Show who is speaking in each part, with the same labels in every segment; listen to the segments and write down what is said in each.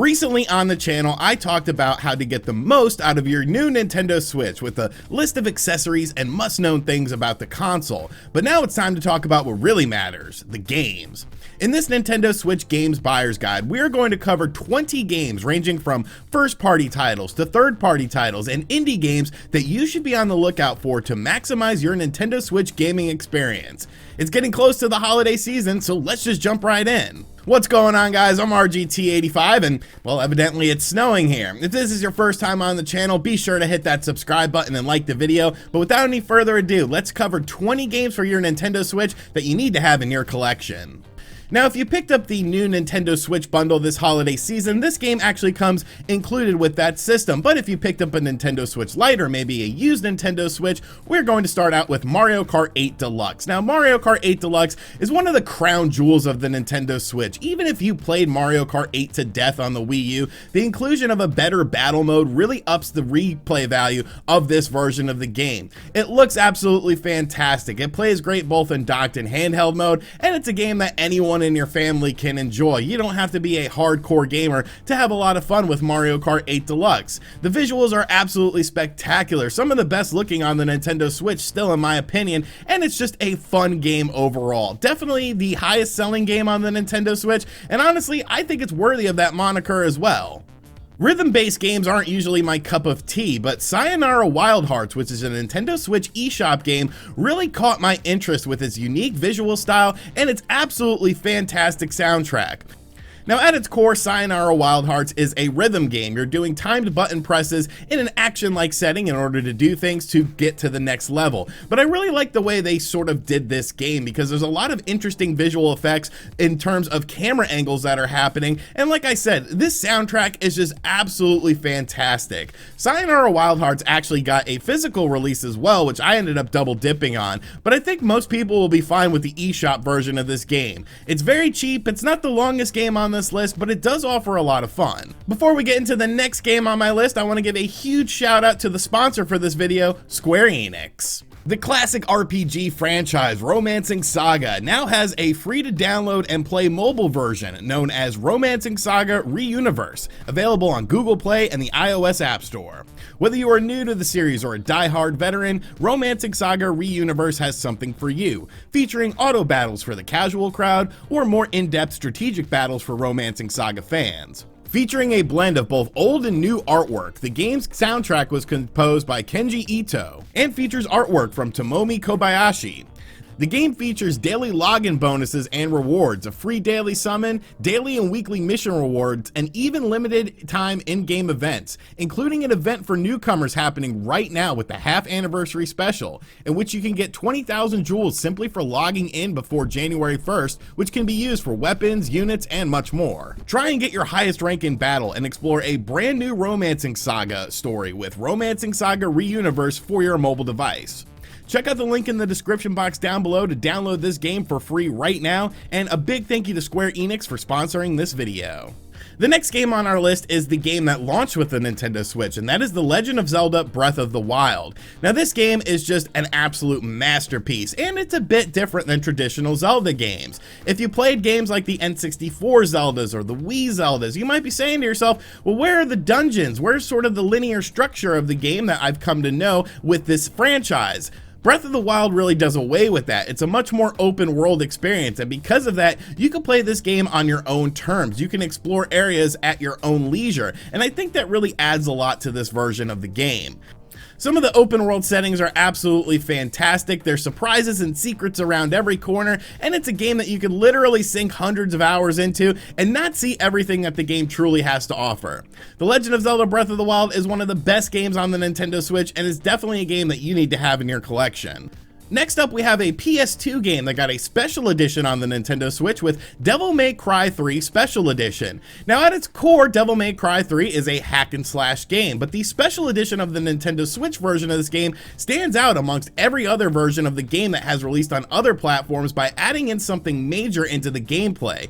Speaker 1: Recently on the channel, I talked about how to get the most out of your new Nintendo Switch with a list of accessories and must-known things about the console. But now it's time to talk about what really matters, the games. In this Nintendo Switch Games Buyer's Guide, we are going to cover 20 games ranging from first-party titles to third-party titles and indie games that you should be on the lookout for to maximize your Nintendo Switch gaming experience. It's getting close to the holiday season, so let's just jump right in. What's going on, guys? I'm RGT85 and, well, evidently it's snowing here. If this is your first time on the channel, be sure to hit that subscribe button and like the video. But without any further ado, let's cover 20 games for your Nintendo Switch that you need to have in your collection. Now, if you picked up the new Nintendo Switch bundle this holiday season, this game actually comes included with that system. But if you picked up a Nintendo Switch Lite or maybe a used Nintendo Switch, we're going to start out with Mario Kart 8 Deluxe. Now, Mario Kart 8 Deluxe is one of the crown jewels of the Nintendo Switch. Even if you played Mario Kart 8 to death on the Wii U, the inclusion of a better battle mode really ups the replay value of this version of the game. It looks absolutely fantastic. It plays great both in docked and handheld mode, and it's a game that anyone in your family can enjoy. You don't have to be a hardcore gamer to have a lot of fun with Mario Kart 8 Deluxe. The visuals are absolutely spectacular, some of the best looking on the Nintendo Switch still in my opinion, and it's just a fun game overall. Definitely the highest selling game on the Nintendo Switch, and honestly, I think it's worthy of that moniker as well. Rhythm-based games aren't usually my cup of tea, but Sayonara Wild Hearts, which is a Nintendo Switch eShop game, really caught my interest with its unique visual style and its absolutely fantastic soundtrack. Now, at its core, Sayonara Wild Hearts is a rhythm game. You're doing timed button presses in an action-like setting in order to do things to get to the next level. But I really like the way they sort of did this game because there's a lot of interesting visual effects in terms of camera angles that are happening. And like I said, this soundtrack is just absolutely fantastic. Sayonara Wild Hearts actually got a physical release as well, which I ended up double dipping on. But I think most people will be fine with the eShop version of this game. It's very cheap. It's not the longest game on this list, but it does offer a lot of fun. Before we get into the next game on my list, I want to give a huge shout out to the sponsor for this video, Square Enix. The classic RPG franchise Romancing Saga now has a free to download and play mobile version known as Romancing Saga Reuniverse, available on Google Play and the iOS App Store. Whether you are new to the series or a die-hard veteran, Romancing Saga Reuniverse has something for you, featuring auto battles for the casual crowd or more in-depth strategic battles for Romancing Saga fans. Featuring a blend of both old and new artwork, the game's soundtrack was composed by Kenji Ito and features artwork from Tomomi Kobayashi. The game features daily login bonuses and rewards, a free daily summon, daily and weekly mission rewards, and even limited time in-game events, including an event for newcomers happening right now with the half anniversary special, in which you can get 20,000 jewels simply for logging in before January 1st, which can be used for weapons, units, and much more. Try and get your highest rank in battle and explore a brand new Romancing Saga story with Romancing Saga Reuniverse for your mobile device. Check out the link in the description box down below to download this game for free right now, and a big thank you to Square Enix for sponsoring this video. The next game on our list is the game that launched with the Nintendo Switch, and that is The Legend of Zelda Breath of the Wild. Now, this game is just an absolute masterpiece, and it's a bit different than traditional Zelda games. If you played games like the N64 Zeldas or the Wii Zeldas, you might be saying to yourself, well, where are the dungeons? Where's sort of the linear structure of the game that I've come to know with this franchise? Breath of the Wild really does away with that. It's a much more open world experience, and because of that, you can play this game on your own terms. You can explore areas at your own leisure, and I think that really adds a lot to this version of the game. Some of the open world settings are absolutely fantastic. There's surprises and secrets around every corner, and it's a game that you could literally sink hundreds of hours into and not see everything that the game truly has to offer. The Legend of Zelda Breath of the Wild is one of the best games on the Nintendo Switch, and is definitely a game that you need to have in your collection. Next up, we have a PS2 game that got a special edition on the Nintendo Switch with Devil May Cry 3 Special Edition. Now, at its core, Devil May Cry 3 is a hack and slash game, but the special edition of the Nintendo Switch version of this game stands out amongst every other version of the game that has released on other platforms by adding in something major into the gameplay: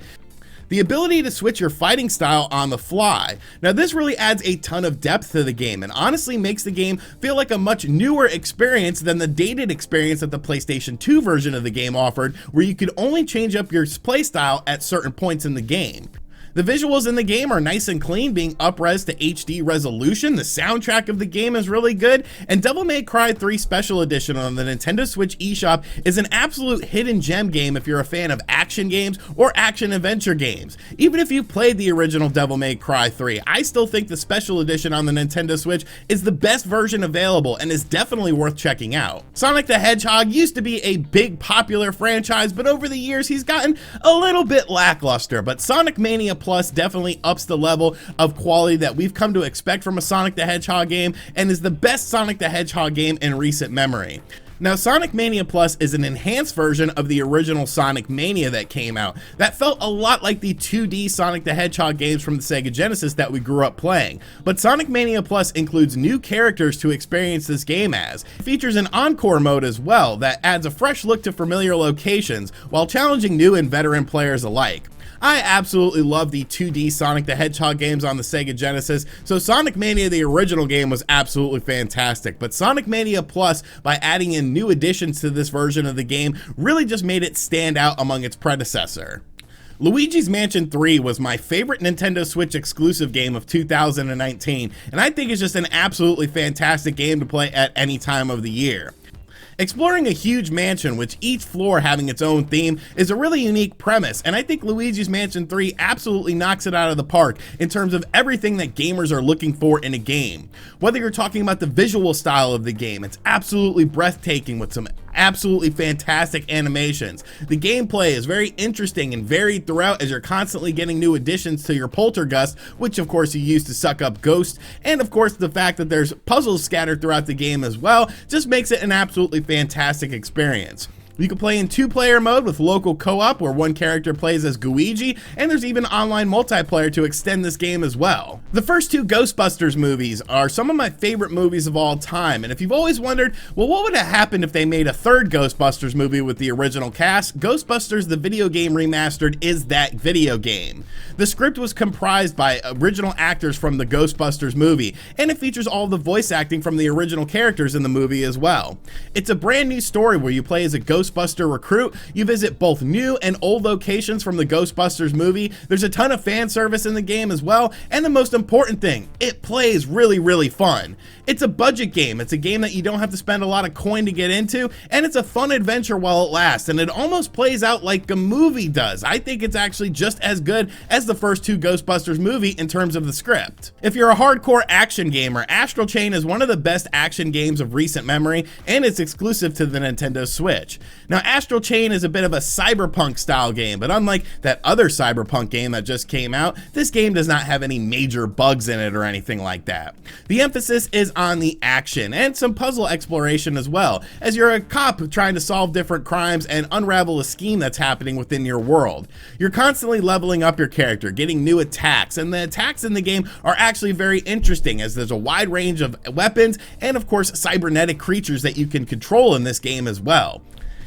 Speaker 1: the ability to switch your fighting style on the fly. Now, this really adds a ton of depth to the game and honestly makes the game feel like a much newer experience than the dated experience that the PlayStation 2 version of the game offered, where you could only change up your playstyle at certain points in the game. The visuals in the game are nice and clean, being up-res to HD resolution. The soundtrack of the game is really good, and Devil May Cry 3 Special Edition on the Nintendo Switch eShop is an absolute hidden gem game if you're a fan of action games or action-adventure games. Even if you played the original Devil May Cry 3, I still think the Special Edition on the Nintendo Switch is the best version available and is definitely worth checking out. Sonic the Hedgehog used to be a big popular franchise, but over the years he's gotten a little bit lackluster, but Sonic Mania Plus definitely ups the level of quality that we've come to expect from a Sonic the Hedgehog game and is the best Sonic the Hedgehog game in recent memory. Now, Sonic Mania Plus is an enhanced version of the original Sonic Mania that came out that felt a lot like the 2D Sonic the Hedgehog games from the Sega Genesis that we grew up playing. But Sonic Mania Plus includes new characters to experience this game as. It features an encore mode as well that adds a fresh look to familiar locations while challenging new and veteran players alike. I absolutely love the 2D Sonic the Hedgehog games on the Sega Genesis, so Sonic Mania, the original game, was absolutely fantastic, but Sonic Mania Plus, by adding in new additions to this version of the game, really just made it stand out among its predecessor. Luigi's Mansion 3 was my favorite Nintendo Switch exclusive game of 2019, and I think it's just an absolutely fantastic game to play at any time of the year. Exploring a huge mansion with each floor having its own theme is a really unique premise, and I think Luigi's Mansion 3 absolutely knocks it out of the park in terms of everything that gamers are looking for in a game. Whether you're talking about the visual style of the game, it's absolutely breathtaking with some absolutely fantastic animations. The gameplay is very interesting and varied throughout as you're constantly getting new additions to your poltergust, which of course you use to suck up ghosts, and of course the fact that there's puzzles scattered throughout the game as well just makes it an absolutely fantastic experience. You can play in 2-player mode with local co-op where one character plays as Luigi, and there's even online multiplayer to extend this game as well. The first 2 Ghostbusters movies are some of my favorite movies of all time, and if you've always wondered, well, what would have happened if they made a 3rd Ghostbusters movie with the original cast, Ghostbusters the video game remastered is that video game. The script was comprised by original actors from the Ghostbusters movie, and it features all the voice acting from the original characters in the movie as well. It's a brand new story where you play as a Ghostbuster recruit, you visit both new and old locations from the Ghostbusters movie, there's a ton of fan service in the game as well, and the most important thing, it plays really fun. It's a budget game, it's a game that you don't have to spend a lot of coin to get into, and it's a fun adventure while it lasts, and it almost plays out like a movie does. I think it's actually just as good as the first 2 Ghostbusters movie in terms of the script. If you're a hardcore action gamer, Astral Chain is one of the best action games of recent memory, and it's exclusive to the Nintendo Switch. Now, Astral Chain is a bit of a cyberpunk style game, but unlike that other cyberpunk game that just came out, this game does not have any major bugs in it or anything like that. The emphasis is on the action and some puzzle exploration as well, as you're a cop trying to solve different crimes and unravel a scheme that's happening within your world. You're constantly leveling up your character, getting new attacks, and the attacks in the game are actually very interesting as there's a wide range of weapons and of course cybernetic creatures that you can control in this game as well.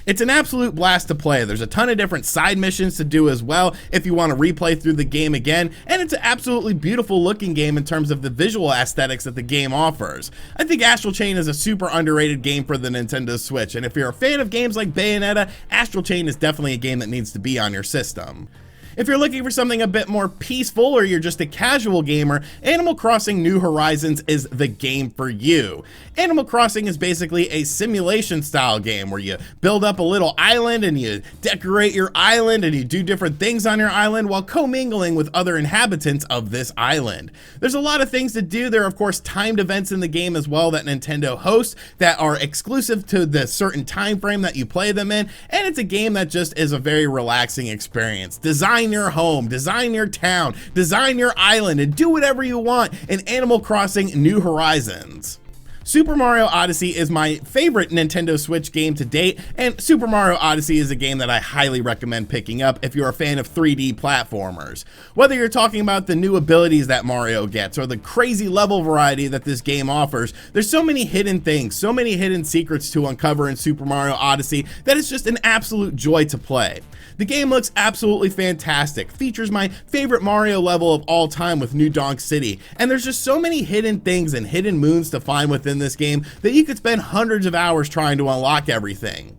Speaker 1: It's an absolute blast to play. There's a ton of different side missions to do as well if you want to replay through the game again, and it's an absolutely beautiful looking game in terms of the visual aesthetics that the game offers. I think Astral Chain is a super underrated game for the Nintendo Switch, and if you're a fan of games like Bayonetta, Astral Chain is definitely a game that needs to be on your system. If you're looking for something a bit more peaceful or you're just a casual gamer, Animal Crossing New Horizons is the game for you. Animal Crossing is basically a simulation style game where you build up a little island and you decorate your island and you do different things on your island while commingling with other inhabitants of this island. There's a lot of things to do. There are of course timed events in the game as well that Nintendo hosts that are exclusive to the certain time frame that you play them in, and it's a game that just is a very relaxing experience. Design your home, design your town, design your island, and do whatever you want in Animal Crossing New Horizons. Super Mario Odyssey is my favorite Nintendo Switch game to date, and Super Mario Odyssey is a game that I highly recommend picking up if you're a fan of 3D platformers. Whether you're talking about the new abilities that Mario gets or the crazy level variety that this game offers, there's so many hidden things, so many hidden secrets to uncover in Super Mario Odyssey that it's just an absolute joy to play. The game looks absolutely fantastic, features my favorite Mario level of all time with New Donk City, and there's just so many hidden things and hidden moons to find within this game that you could spend hundreds of hours trying to unlock everything.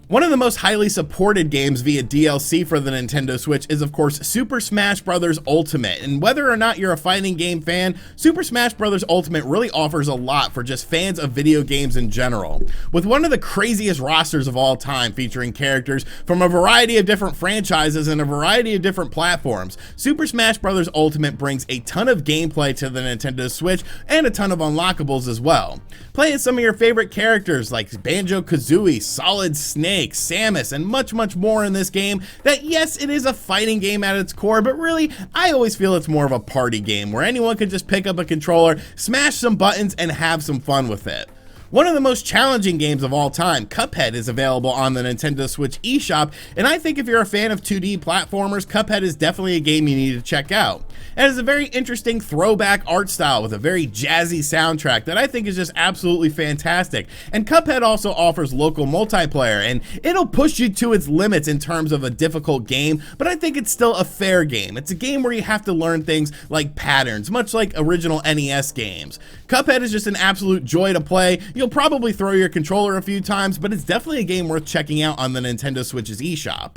Speaker 1: One of the most highly supported games via DLC for the Nintendo Switch is of course Super Smash Bros. Ultimate, and whether or not you're a fighting game fan, Super Smash Bros. Ultimate really offers a lot for just fans of video games in general. With one of the craziest rosters of all time featuring characters from a variety of different franchises and a variety of different platforms, Super Smash Bros. Ultimate brings a ton of gameplay to the Nintendo Switch and a ton of unlockables as well. Play as some of your favorite characters like Banjo-Kazooie, Solid Snake, Samus, and much more in this game that, yes, it is a fighting game at its core, but really, I always feel it's more of a party game where anyone can just pick up a controller, smash some buttons, and have some fun with it. One of the most challenging games of all time, Cuphead, is available on the Nintendo Switch eShop, and I think if you're a fan of 2D platformers, Cuphead is definitely a game you need to check out. It has a very interesting throwback art style with a very jazzy soundtrack that I think is just absolutely fantastic, and Cuphead also offers local multiplayer, and it'll push you to its limits in terms of a difficult game, but I think it's still a fair game. It's a game where you have to learn things like patterns, much like original NES games. Cuphead is just an absolute joy to play. You'll probably throw your controller a few times, but it's definitely a game worth checking out on the Nintendo Switch's eShop.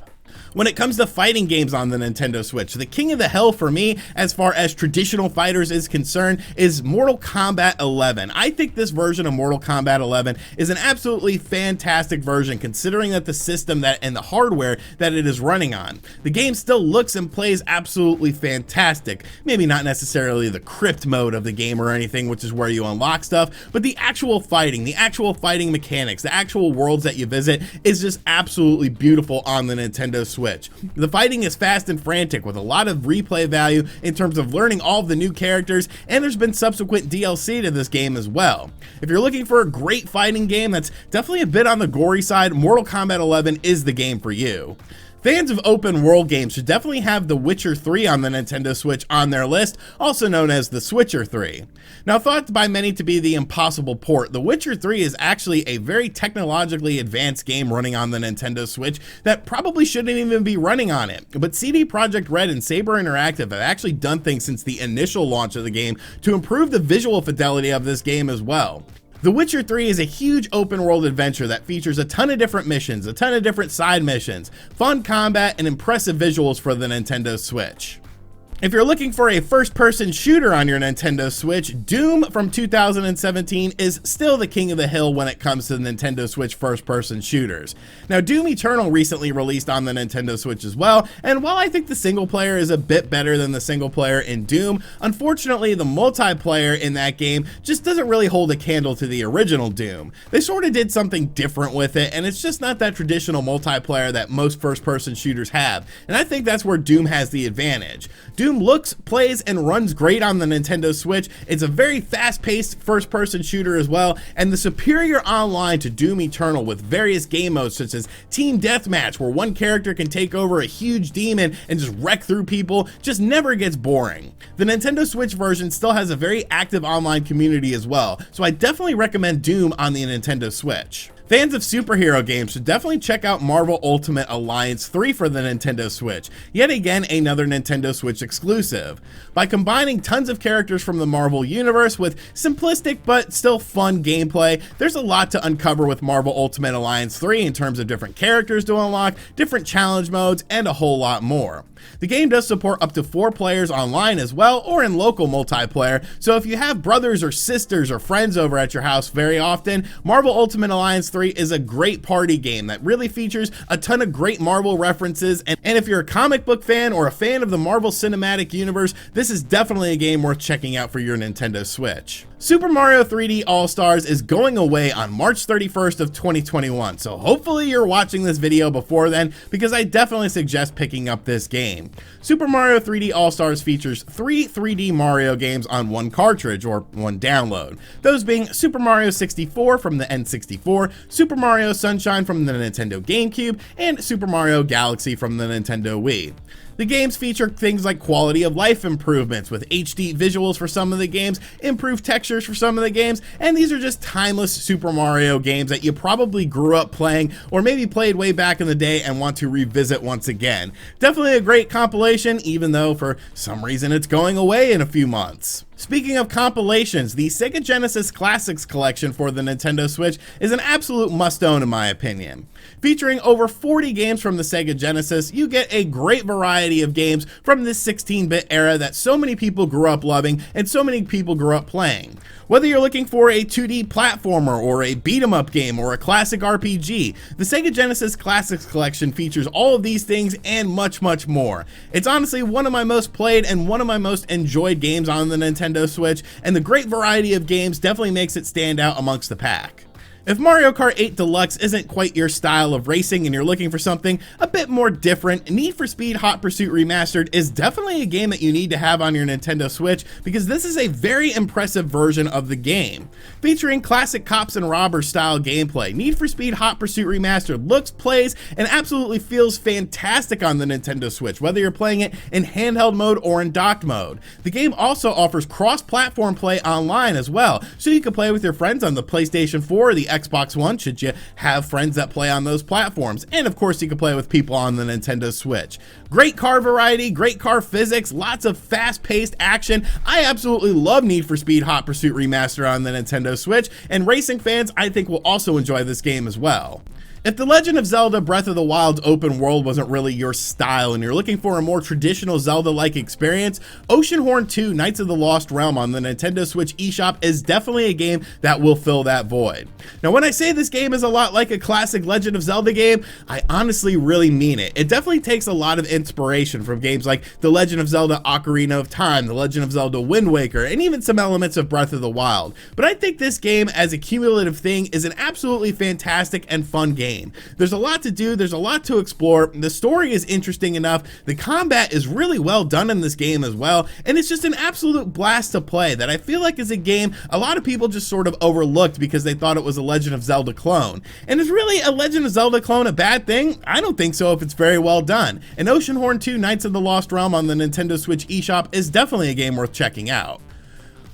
Speaker 1: When it comes to fighting games on the Nintendo Switch, the king of the hill for me, as far as traditional fighters is concerned, is Mortal Kombat 11. I think this version of Mortal Kombat 11 is an absolutely fantastic version, considering that the system that and the hardware that it is running on. The game still looks and plays absolutely fantastic. Maybe not necessarily the crypt mode of the game or anything, which is where you unlock stuff, but the actual fighting mechanics, the actual worlds that you visit is just absolutely beautiful on the Nintendo Switch. The fighting is fast and frantic with a lot of replay value in terms of learning all of the new characters, and there's been subsequent DLC to this game as well. If you're looking for a great fighting game that's definitely a bit on the gory side, Mortal Kombat 11 is the game for you. Fans of open world games should definitely have The Witcher 3 on the Nintendo Switch on their list, also known as The Switcher 3. Now, thought by many to be the impossible port, The Witcher 3 is actually a very technologically advanced game running on the Nintendo Switch that probably shouldn't even be running on it. But CD Projekt Red and Saber Interactive have actually done things since the initial launch of the game to improve the visual fidelity of this game as well. The Witcher 3 is a huge open world adventure that features a ton of different missions, a ton of different side missions, fun combat, and impressive visuals for the Nintendo Switch. If you're looking for a first-person shooter on your Nintendo Switch, Doom from 2017 is still the king of the hill when it comes to Nintendo Switch first-person shooters. Now, Doom Eternal recently released on the Nintendo Switch as well, and while I think the single player is a bit better than the single player in Doom, unfortunately the multiplayer in that game just doesn't really hold a candle to the original Doom. They sort of did something different with it, and it's just not that traditional multiplayer that most first-person shooters have, and I think that's where Doom has the advantage. Doom looks, plays, and runs great on the Nintendo Switch. It's a very fast-paced first-person shooter as well, and the superior online to Doom Eternal with various game modes such as Team Deathmatch, where one character can take over a huge demon and just wreck through people, just never gets boring. The Nintendo Switch version still has a very active online community as well, so I definitely recommend Doom on the Nintendo Switch. Fans of superhero games should definitely check out Marvel Ultimate Alliance 3 for the Nintendo Switch, yet again another Nintendo Switch exclusive. By combining tons of characters from the Marvel universe with simplistic but still fun gameplay, there's a lot to uncover with Marvel Ultimate Alliance 3 in terms of different characters to unlock, different challenge modes, and a whole lot more. The game does support up to 4 players online as well, or in local multiplayer, so if you have brothers or sisters or friends over at your house very often, Marvel Ultimate Alliance 3 is a great party game that really features a ton of great Marvel references, and if you're a comic book fan or a fan of the Marvel Cinematic Universe, this is definitely a game worth checking out for your Nintendo Switch. Super Mario 3D All-Stars is going away on March 31st of 2021, so hopefully you're watching this video before then, because I definitely suggest picking up this game. Super Mario 3D All-Stars features 3 3D Mario games on one cartridge, or one download, those being Super Mario 64 from the N64, Super Mario Sunshine from the Nintendo GameCube, and Super Mario Galaxy from the Nintendo Wii. The games feature things like quality of life improvements with HD visuals for some of the games, improved texture pictures for some of the games, and these are just timeless Super Mario games that you probably grew up playing or maybe played way back in the day and want to revisit once again. Definitely a great compilation, even though for some reason it's going away in a few months. Speaking of compilations, the Sega Genesis Classics collection for the Nintendo Switch is an absolute must-own in my opinion. Featuring over 40 games from the Sega Genesis, you get a great variety of games from this 16-bit era that so many people grew up loving and so many people grew up playing. Whether you're looking for a 2D platformer or a beat-em-up game or a classic RPG, the Sega Genesis Classics collection features all of these things and much, much more. It's honestly one of my most played and one of my most enjoyed games on the Nintendo Switch, and the great variety of games definitely makes it stand out amongst the pack. If Mario Kart 8 Deluxe isn't quite your style of racing and you're looking for something a bit more different, Need for Speed Hot Pursuit Remastered is definitely a game that you need to have on your Nintendo Switch because this is a very impressive version of the game. Featuring classic cops and robbers style gameplay, Need for Speed Hot Pursuit Remastered looks, plays, and absolutely feels fantastic on the Nintendo Switch, whether you're playing it in handheld mode or in docked mode. The game also offers cross-platform play online as well, so you can play with your friends on the PlayStation 4, the Xbox One, should you have friends that play on those platforms, and of course you can play with people on the Nintendo Switch. Great car variety, great car physics, lots of fast-paced action. I absolutely love Need for Speed Hot Pursuit Remastered on the Nintendo Switch, and racing fans I think will also enjoy this game as well. If The Legend of Zelda Breath of the Wild's open world wasn't really your style and you're looking for a more traditional Zelda-like experience, Oceanhorn 2 Knights of the Lost Realm on the Nintendo Switch eShop is definitely a game that will fill that void. Now when I say this game is a lot like a classic Legend of Zelda game, I honestly really mean it. It definitely takes a lot of inspiration from games like The Legend of Zelda Ocarina of Time, The Legend of Zelda Wind Waker, and even some elements of Breath of the Wild. But I think this game as a cumulative thing is an absolutely fantastic and fun game. There's a lot to do, there's a lot to explore, the story is interesting enough, the combat is really well done in this game as well, and it's just an absolute blast to play that I feel like is a game a lot of people just sort of overlooked because they thought it was a Legend of Zelda clone. And is really a Legend of Zelda clone a bad thing? I don't think so if it's very well done. And Oceanhorn 2 Knights of the Lost Realm on the Nintendo Switch eShop is definitely a game worth checking out.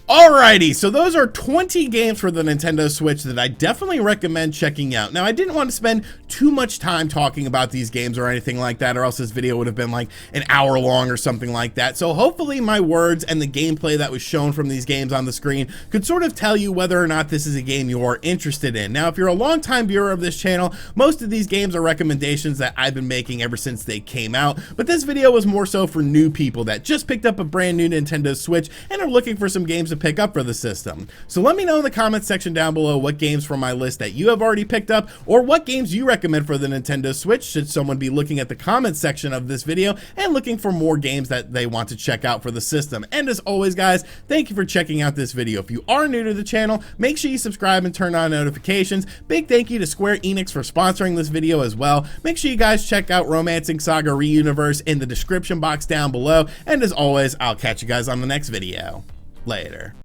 Speaker 1: Alrighty, so those are 20 games for the Nintendo Switch that I definitely recommend checking out. Now, I didn't want to spend too much time talking about these games or anything like that, or else this video would have been like an hour long or something like that. So hopefully my words and the gameplay that was shown from these games on the screen could sort of tell you whether or not this is a game you're interested in. Now, if you're a longtime viewer of this channel, most of these games are recommendations that I've been making ever since they came out, but this video was more so for new people that just picked up a brand new Nintendo Switch and are looking for some games to pick up for the system. So let me know in the comments section down below what games from my list that you have already picked up, or what games you recommend for the Nintendo Switch should someone be looking at the comments section of this video and looking for more games that they want to check out for the system. And as always guys, thank you for checking out this video. If you are new to the channel, make sure you subscribe and turn on notifications. Big thank you to Square Enix for sponsoring this video as well. Make sure you guys check out Romancing Saga Reuniverse in the description box down below, and as always, I'll catch you guys on the next video. Later.